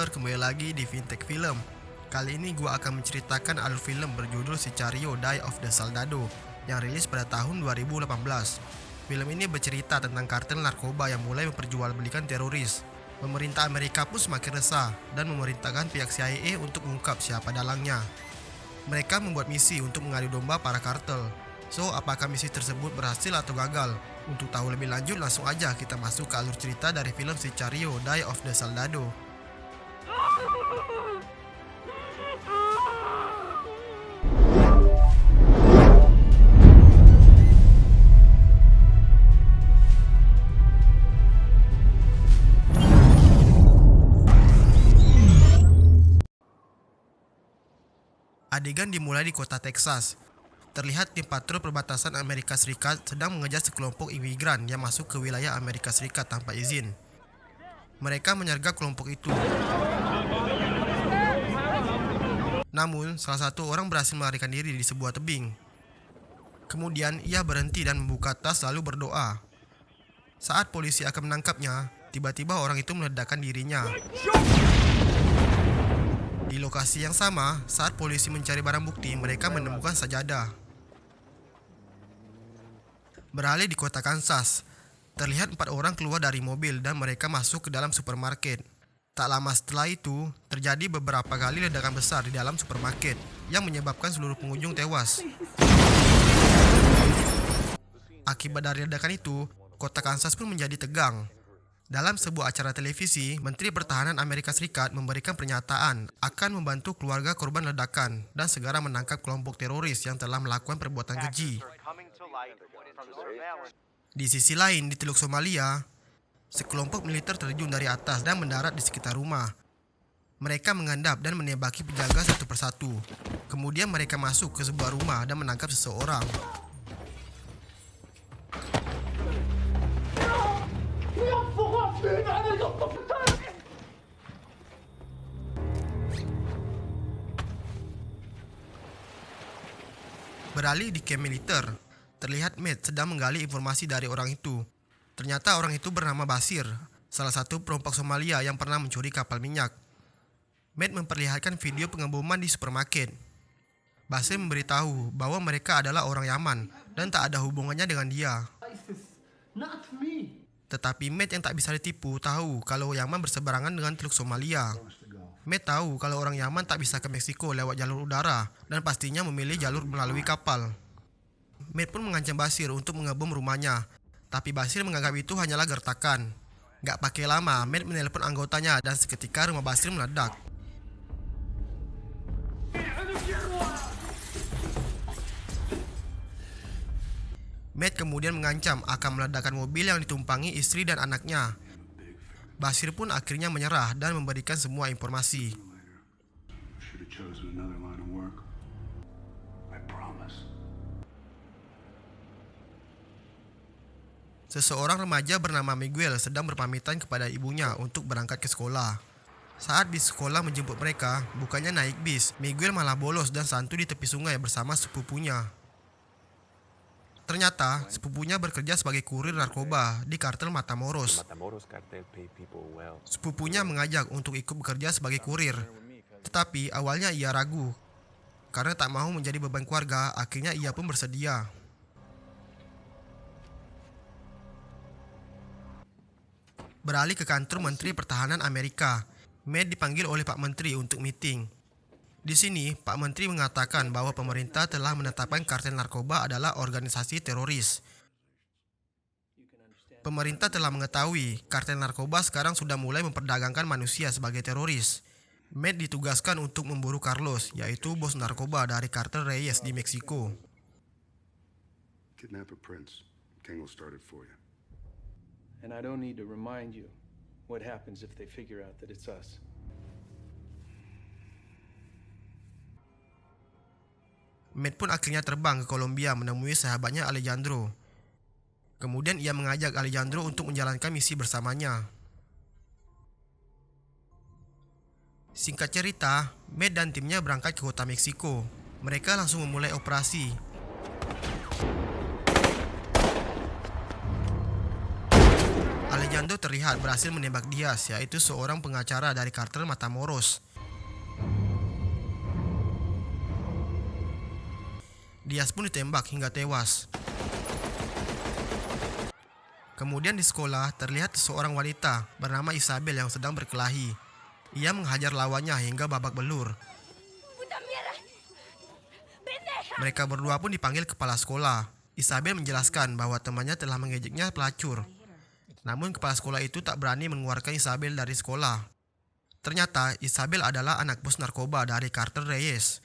Listener, kembali lagi di Fintech Film. Kali ini gue akan menceritakan alur film berjudul Sicario Die of the Soldado yang rilis pada tahun 2018. Film ini bercerita tentang kartel narkoba yang mulai memperjualbelikan teroris. Pemerintah Amerika pun semakin resah dan memerintahkan pihak CIA untuk mengungkap siapa dalangnya. Mereka membuat misi untuk mengadu domba para kartel. So, apakah misi tersebut berhasil atau gagal? Untuk tahu lebih lanjut, langsung aja kita masuk ke alur cerita dari film Sicario Die of the Soldado. Adegan dimulai di kota Texas. Terlihat tim patrol perbatasan Amerika Serikat sedang mengejar sekelompok imigran yang masuk ke wilayah Amerika Serikat tanpa izin. Mereka menyergap kelompok itu. Namun, salah satu orang berhasil melarikan diri di sebuah tebing. Kemudian, ia berhenti dan membuka tas lalu berdoa. Saat polisi akan menangkapnya, tiba-tiba orang itu meledakkan dirinya. Di lokasi yang sama, saat polisi mencari barang bukti, mereka menemukan sajadah. Beralih di kota Kansas, terlihat 4 orang keluar dari mobil dan mereka masuk ke dalam supermarket. Tak lama setelah itu, terjadi beberapa kali ledakan besar di dalam supermarket yang menyebabkan seluruh pengunjung tewas. Akibat dari ledakan itu, kota Kansas pun menjadi tegang. Dalam sebuah acara televisi, Menteri Pertahanan Amerika Serikat memberikan pernyataan akan membantu keluarga korban ledakan dan segera menangkap kelompok teroris yang telah melakukan perbuatan keji. Di sisi lain, di Teluk Somalia, sekelompok militer terjun dari atas dan mendarat di sekitar rumah. Mereka mengendap dan menembaki penjaga satu persatu. Kemudian mereka masuk ke sebuah rumah dan menangkap seseorang. Beralih di camp militer, terlihat Matt sedang menggali informasi dari orang itu. Ternyata orang itu bernama Basir, salah satu perompak Somalia yang pernah mencuri kapal minyak. Matt memperlihatkan video pengeboman di supermarket. Basir memberitahu bahwa mereka adalah orang Yaman dan tak ada hubungannya dengan dia. Tetapi Matt yang tak bisa ditipu tahu kalau Yaman berseberangan dengan Teluk Somalia. Matt tahu kalau orang Yaman tak bisa ke Meksiko lewat jalur udara dan pastinya memilih jalur melalui kapal. Matt pun mengancam Basir untuk mengebom rumahnya, tapi Basir menganggap itu hanyalah gertakan. Gak pakai lama, Matt menelpon anggotanya dan seketika rumah Basir meledak. Matt kemudian mengancam akan meledakkan mobil yang ditumpangi istri dan anaknya. Basir pun akhirnya menyerah dan memberikan semua informasi. Seseorang remaja bernama Miguel sedang berpamitan kepada ibunya untuk berangkat ke sekolah. Saat bis sekolah menjemput mereka, bukannya naik bis, Miguel malah bolos dan santuy di tepi sungai bersama sepupunya. Ternyata, sepupunya bekerja sebagai kurir narkoba di kartel Matamoros. Sepupunya mengajak untuk ikut bekerja sebagai kurir, tetapi awalnya ia ragu. Karena tak mau menjadi beban keluarga, akhirnya ia pun bersedia. Beralih ke kantor Menteri Pertahanan Amerika, Matt dipanggil oleh Pak Menteri untuk meeting. Di sini, Pak Menteri mengatakan bahwa pemerintah telah menetapkan kartel narkoba adalah organisasi teroris. Pemerintah telah mengetahui kartel narkoba sekarang sudah mulai memperdagangkan manusia sebagai teroris. Matt ditugaskan untuk memburu Carlos, yaitu bos narkoba dari kartel Reyes di Meksiko. Kidnap a prince. King will start it for you. And I don't need to remind you what happens if they figure out that it's us. Matt pun akhirnya terbang ke Kolombia menemui sahabatnya Alejandro. Kemudian ia mengajak Alejandro untuk menjalankan misi bersamanya. Singkat cerita, Matt dan timnya berangkat ke kota Meksiko. Mereka langsung memulai operasi. Alejandro terlihat berhasil menembak Diaz, yaitu seorang pengacara dari kartel Matamoros. Diaz pun ditembak hingga tewas. Kemudian di sekolah terlihat seorang wanita bernama Isabel yang sedang berkelahi. Ia menghajar lawannya hingga babak belur. Mereka berdua pun dipanggil kepala sekolah. Isabel menjelaskan bahwa temannya telah mengejeknya pelacur. Namun kepala sekolah itu tak berani mengeluarkan Isabel dari sekolah. Ternyata Isabel adalah anak bos narkoba dari kartel Reyes.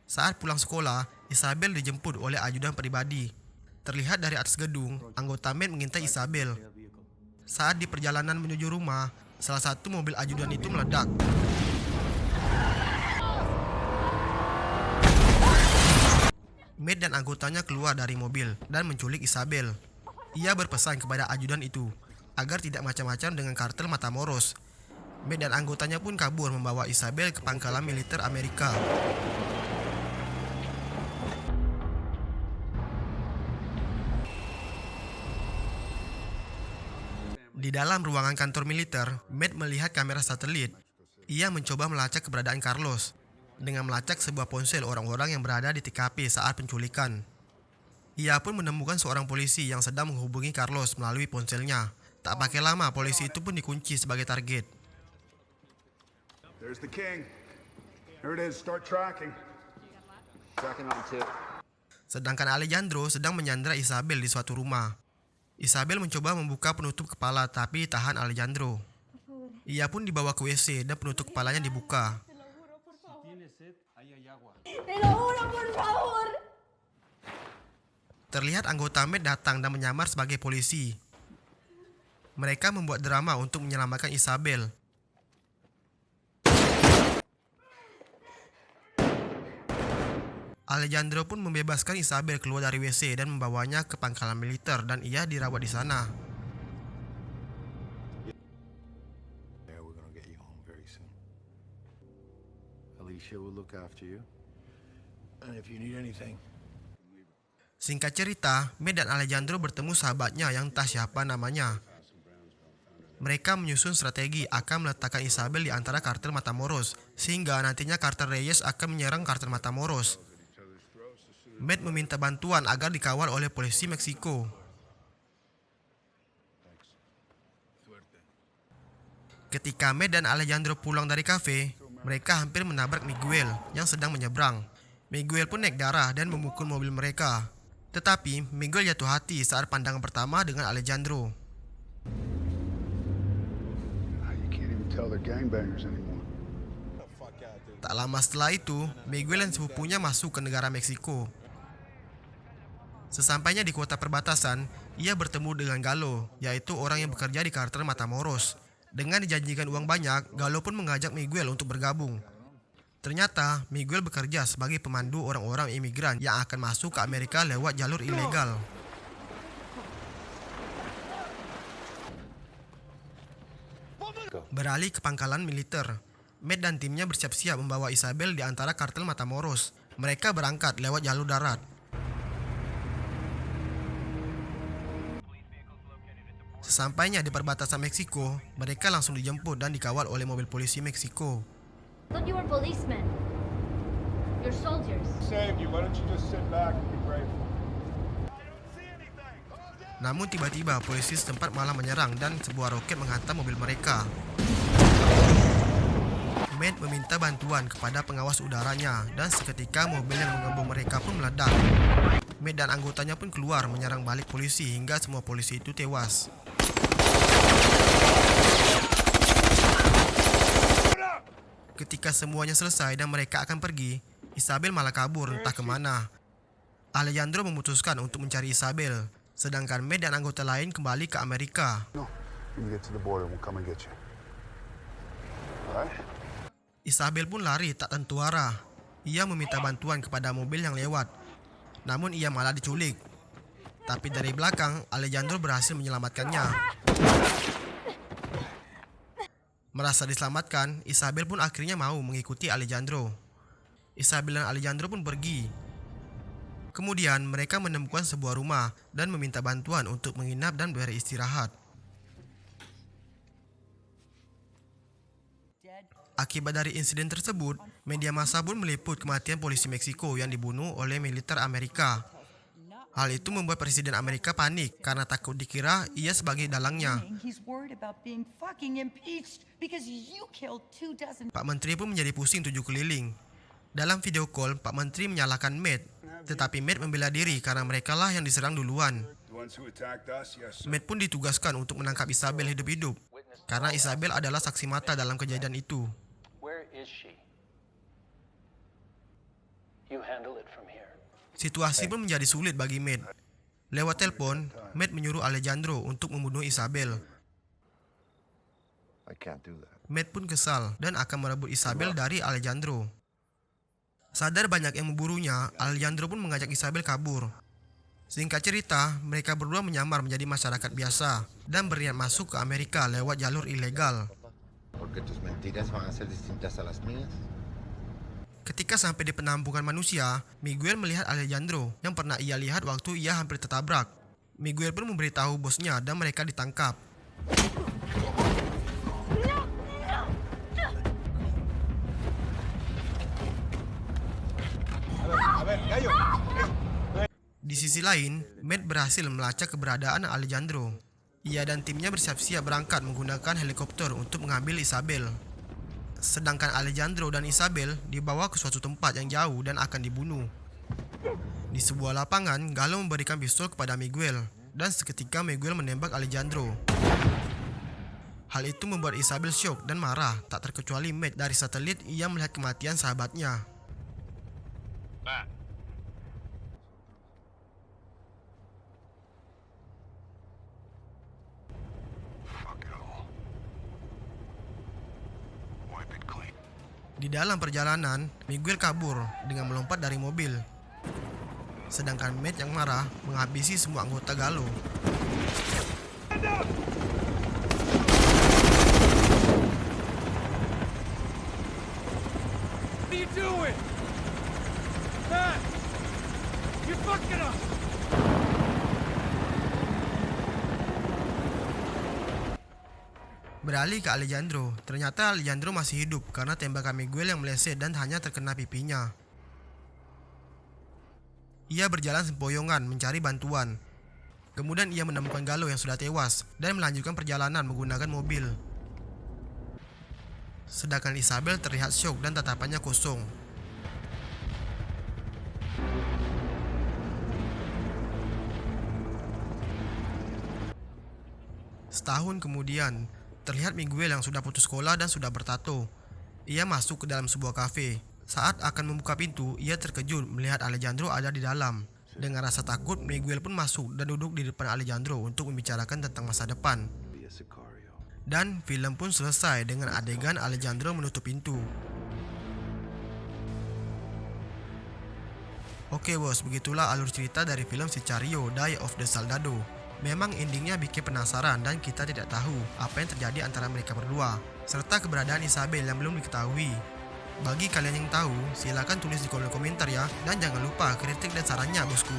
Saat pulang sekolah, Isabel dijemput oleh ajudan pribadi. Terlihat dari atas gedung, anggota Med mengintai Isabel. Saat di perjalanan menuju rumah, salah satu mobil ajudan itu meledak. Med dan anggotanya keluar dari mobil dan menculik Isabel. Ia berpesan kepada ajudan itu agar tidak macam-macam dengan kartel Matamoros. Med dan anggotanya pun kabur membawa Isabel ke pangkalan militer Amerika. Di dalam ruangan kantor militer, Med melihat kamera satelit. Ia mencoba melacak keberadaan Carlos dengan melacak sebuah ponsel orang-orang yang berada di TKP saat penculikan. Ia pun menemukan seorang polisi yang sedang menghubungi Carlos melalui ponselnya. Tak pakai lama, polisi itu pun dikunci sebagai target. There's the king. Here it is. Start tracking. Tracking on 2. Sedangkan Alejandro sedang menyandra Isabel di suatu rumah. Isabel mencoba membuka penutup kepala tapi tahan Alejandro. Ia pun dibawa ke WC dan penutup kepalanya dibuka. Te lo juro, por favor. Terlihat anggota Med datang dan menyamar sebagai polisi. Mereka membuat drama untuk menyelamatkan Isabel. Alejandro pun membebaskan Isabel keluar dari WC dan membawanya ke pangkalan militer dan ia dirawat di sana. Yeah, we're gonna get you home very soon. Alicia will look after you. And if you need anything, Singkat cerita, Med dan Alejandro bertemu sahabatnya yang entah siapa namanya. Mereka menyusun strategi akan meletakkan Isabel di antara kartel Matamoros, sehingga nantinya kartel Reyes akan menyerang kartel Matamoros. Med meminta bantuan agar dikawal oleh polisi Meksiko. Ketika Med dan Alejandro pulang dari kafe, mereka hampir menabrak Miguel yang sedang menyeberang. Miguel pun naik darah dan memukul mobil mereka. Tetapi Miguel jatuh hati saat pandangan pertama dengan Alejandro. you can't even tell they're gangbangers anymore. Tak lama setelah itu, Miguel dan sepupunya masuk ke negara Meksiko. Sesampainya di kota perbatasan, ia bertemu dengan Galo, yaitu orang yang bekerja di kartel Matamoros. Dengan dijanjikan uang banyak, Galo pun mengajak Miguel untuk bergabung. Ternyata, Miguel bekerja sebagai pemandu orang-orang imigran yang akan masuk ke Amerika lewat jalur ilegal. Beralih ke pangkalan militer, Med dan timnya bersiap-siap membawa Isabel di antara kartel Matamoros. Mereka berangkat lewat jalur darat. Sesampainya di perbatasan Meksiko, mereka langsung dijemput dan dikawal oleh mobil polisi Meksiko. Thought you were policemen. You're soldiers. Saved you. Why don't you just sit back and be grateful? Namun tiba-tiba polisi setempat malah menyerang dan sebuah roket menghantam mobil mereka. Med meminta bantuan kepada pengawas udaranya dan seketika mobil yang mengembung mereka pun meledak. Med dan anggotanya pun keluar menyerang balik polisi hingga semua polisi itu tewas. Ketika semuanya selesai dan mereka akan pergi, Isabel malah kabur entah kemana. Alejandro memutuskan untuk mencari Isabel, sedangkan Med dan anggota lain kembali ke Amerika. No. When we get to the border, we'll come and get you. All right? Isabel pun lari tak tentu arah. Ia meminta bantuan kepada mobil yang lewat, namun ia malah diculik. Tapi dari belakang, Alejandro berhasil menyelamatkannya. Merasa diselamatkan, Isabel pun akhirnya mau mengikuti Alejandro. Isabel dan Alejandro pun pergi. Kemudian mereka menemukan sebuah rumah dan meminta bantuan untuk menginap dan beristirahat. Akibat dari insiden tersebut, media massa pun meliput kematian polisi Meksiko yang dibunuh oleh militer Amerika. Hal itu membuat Presiden Amerika panik karena takut dikira ia sebagai dalangnya. He's worried about being fucking impeached because you killed 24. Pak Menteri pun menjadi pusing tujuh keliling. Dalam video call, Pak Menteri menyalahkan Matt, tetapi Matt membela diri karena merekalah yang diserang duluan. The ones who attacked us? Yes, sir. Matt pun ditugaskan untuk menangkap Isabel hidup-hidup, karena Isabel adalah saksi mata dalam kejadian itu. Where is she? You handle it from here. Situasi pun menjadi sulit bagi Matt. Lewat telepon, Matt menyuruh Alejandro untuk membunuh Isabel. I can't do that. Matt pun kesal dan akan merebut Isabel dari Alejandro. Sadar banyak yang memburunya, Alejandro pun mengajak Isabel kabur. Singkat cerita, mereka berdua menyamar menjadi masyarakat biasa dan berniat masuk ke Amerika lewat jalur ilegal. Porque tus mentiras van a ser distintas a las mías. Ketika sampai di penampungan manusia, Miguel melihat Alejandro yang pernah ia lihat waktu ia hampir tertabrak. Miguel pun memberitahu bosnya dan mereka ditangkap. Di sisi lain, Matt berhasil melacak keberadaan Alejandro. Ia dan timnya bersiap-siap berangkat menggunakan helikopter untuk mengambil Isabel. Sedangkan Alejandro dan Isabel dibawa ke suatu tempat yang jauh dan akan dibunuh. Di sebuah lapangan, Gallo memberikan pistol kepada Miguel dan seketika Miguel menembak Alejandro. Hal itu membuat Isabel syok dan marah, tak terkecuali Matt. Dari satelit ia melihat kematian sahabatnya. Fuck it all. Wipe it clean. Di dalam perjalanan, Miguel kabur dengan melompat dari mobil. Sedangkan Matt yang marah menghabisi semua anggota Gallo. What are you doing? Matt! You're fucking up! Beralih ke Alejandro, ternyata Alejandro masih hidup karena tembakan Miguel yang meleset dan hanya terkena pipinya. Ia berjalan sempoyongan mencari bantuan. Kemudian ia menemukan Gallo yang sudah tewas dan melanjutkan perjalanan menggunakan mobil. Sedangkan Isabel terlihat syok dan tatapannya kosong. Setahun kemudian, terlihat Miguel yang sudah putus sekolah dan sudah bertato. Ia masuk ke dalam sebuah kafe. Saat akan membuka pintu, ia terkejut melihat Alejandro ada di dalam. Dengan rasa takut, Miguel pun masuk dan duduk di depan Alejandro untuk membicarakan tentang masa depan. Be a Sicario. Dan film pun selesai dengan adegan Alejandro menutup pintu. Oke bos, begitulah alur cerita dari film Sicario, Die of the Soldado. Memang endingnya bikin penasaran dan kita tidak tahu apa yang terjadi antara mereka berdua, serta keberadaan Isabel yang belum diketahui. Bagi kalian yang tahu, silakan tulis di kolom komentar ya, dan jangan lupa kritik dan sarannya bosku.